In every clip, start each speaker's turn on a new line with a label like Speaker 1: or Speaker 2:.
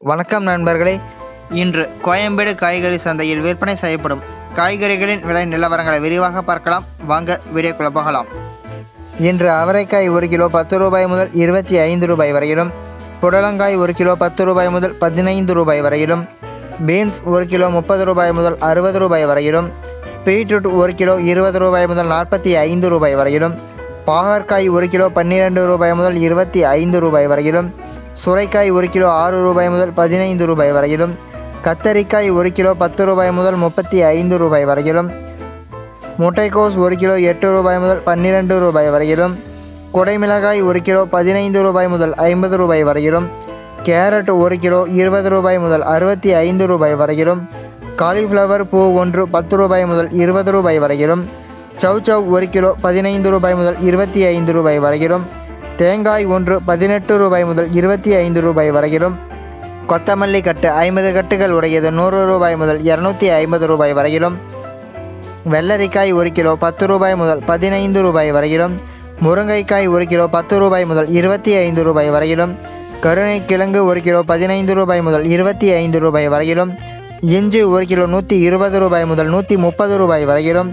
Speaker 1: வணக்கம் நண்பர்களே. இன்று கோயம்பேடு காய்கறி சந்தையில் விற்பனை செய்யப்படும் காய்கறிகளின் விலை நிலவரங்களை விரிவாக பார்க்கலாம். வாங்க வீடியோக்குள்ள போகலாம். இன்று அவரைக்காய் 1 கிலோ 10 ரூபாய் முதல் 25 ரூபாய் வரையிலும், புடலங்காய் 1 கிலோ 10 ரூபாய் முதல் 15 ரூபாய் வரையிலும், பீன்ஸ் 1 கிலோ 30 ரூபாய் முதல் 60 ரூபாய் வரையிலும், பீட்ரூட் 1 கிலோ 20 ரூபாய் முதல் 45 ரூபாய் வரையிலும், பாகற்காய் 1 கிலோ 12 ரூபாய் முதல் 25 ரூபாய் வரையிலும், சுரைக்காய் 1 கிலோ 6 ரூபாய் முதல் 15 ரூபாய் வரையிலும், கத்தரிக்காய் 1 கிலோ 10 ரூபாய் முதல் 35 ரூபாய் வரையிலும், முட்டைக்கோஸ் 1 கிலோ 8 ரூபாய் முதல் 12 ரூபாய் வரையிலும், குடைமிளகாய் 1 கிலோ 15 ரூபாய் முதல் 50 ரூபாய் வரையிலும், கேரட் 1 கிலோ 20 ரூபாய் முதல் 65 ரூபாய் வரையிலும், காலிஃப்ளவர் பூ 1 10 ரூபாய் முதல் 20 ரூபாய் வரையிலும், சௌசௌ 1 கிலோ 15 ரூபாய் முதல் 25 ரூபாய் வரையிலும், தேங்காய் 1 18 ரூபாய் முதல் 25 ரூபாய் வரையிலும், கொத்தமல்லி கட்டு 50 கட்டுகள் உடையது 100 ரூபாய் முதல் 250 ரூபாய் வரையிலும், வெள்ளரிக்காய் 1 கிலோ 10 ரூபாய் முதல் 15 ரூபாய் வரையிலும், முருங்கைக்காய் 1 கிலோ 10 ரூபாய் முதல் 25 ரூபாய் வரையிலும், கருணைக்கிழங்கு 1 கிலோ 15 ரூபாய் முதல் 25 ரூபாய் வரையிலும், இஞ்சி 1 கிலோ 120 ரூபாய் முதல் 130 ரூபாய் வரையிலும்,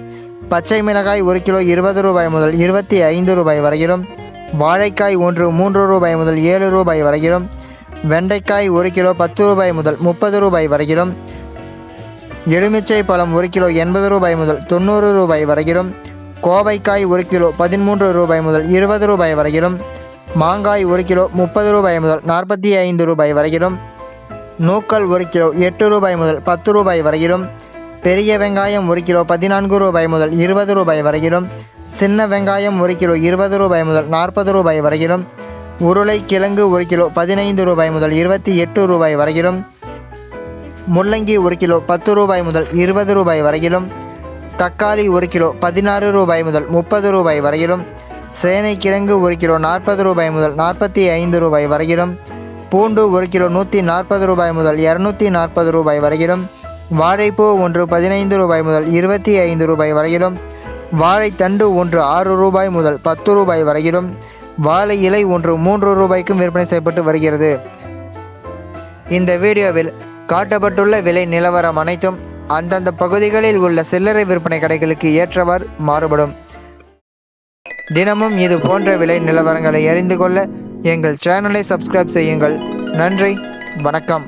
Speaker 1: பச்சை மிளகாய் 1 கிலோ 20 ரூபாய் முதல் 25 ரூபாய் வரையிலும், வாழைக்காய் 3 ரூபாய் முதல் 7 ரூபாய் வரையிலும், வெண்டைக்காய் 1 கிலோ 10 ரூபாய் முதல் 30 ரூபாய் வரையிலும், எலுமிச்சை பழம் 1 கிலோ 80 ரூபாய் முதல் 90 ரூபாய் வரையிலும், கோவைக்காய் 1 கிலோ 13 ரூபாய் முதல் 20 ரூபாய் வரையிலும், மாங்காய் 1 கிலோ 30 ரூபாய் முதல் 45 ரூபாய் வரையிலும், நூக்கல் 1 கிலோ 8 ரூபாய் முதல் 10 ரூபாய் வரையிலும், பெரிய வெங்காயம் 1 கிலோ 14 ரூபாய் முதல் 20 ரூபாய் வரையிலும், சின்ன வெங்காயம் 1 கிலோ 20 ரூபாய் முதல் 40 ரூபாய் வரையிலும், உருளை கிழங்கு 1 கிலோ 15 ரூபாய் முதல் 28 ரூபாய் வரையிலும், முள்ளங்கி 1 கிலோ 10 ரூபாய் முதல் 20 ரூபாய் வரையிலும், தக்காளி 1 கிலோ 16 ரூபாய் முதல் 30 ரூபாய் வரையிலும், சேனைக்கிழங்கு 1 கிலோ 40 ரூபாய் முதல் 45 ரூபாய் வரையிலும், பூண்டு 1 கிலோ 140 ரூபாய் முதல் 240 ரூபாய் வரையிலும், வாழைப்பூ 1 15 ரூபாய் முதல் 25 ரூபாய் வரையிலும், வாழைத்தண்டு 1 6 ரூபாய் முதல் 10 ரூபாய் வரையிலும், வாழை இலை 1 3 ரூபாய்க்கும் விற்பனை செய்யப்பட்டு வருகிறது. இந்த வீடியோவில் காட்டப்பட்டுள்ள விலை நிலவரம் அனைத்தும் அந்தந்த பகுதிகளில் உள்ள சில்லறை விற்பனை கடைகளுக்கு ஏற்றவாறு மாறுபடும். தினமும் இது போன்ற விலை நிலவரங்களை அறிந்து கொள்ள எங்கள் சேனலை சப்ஸ்கிரைப் செய்யுங்கள். நன்றி, வணக்கம்.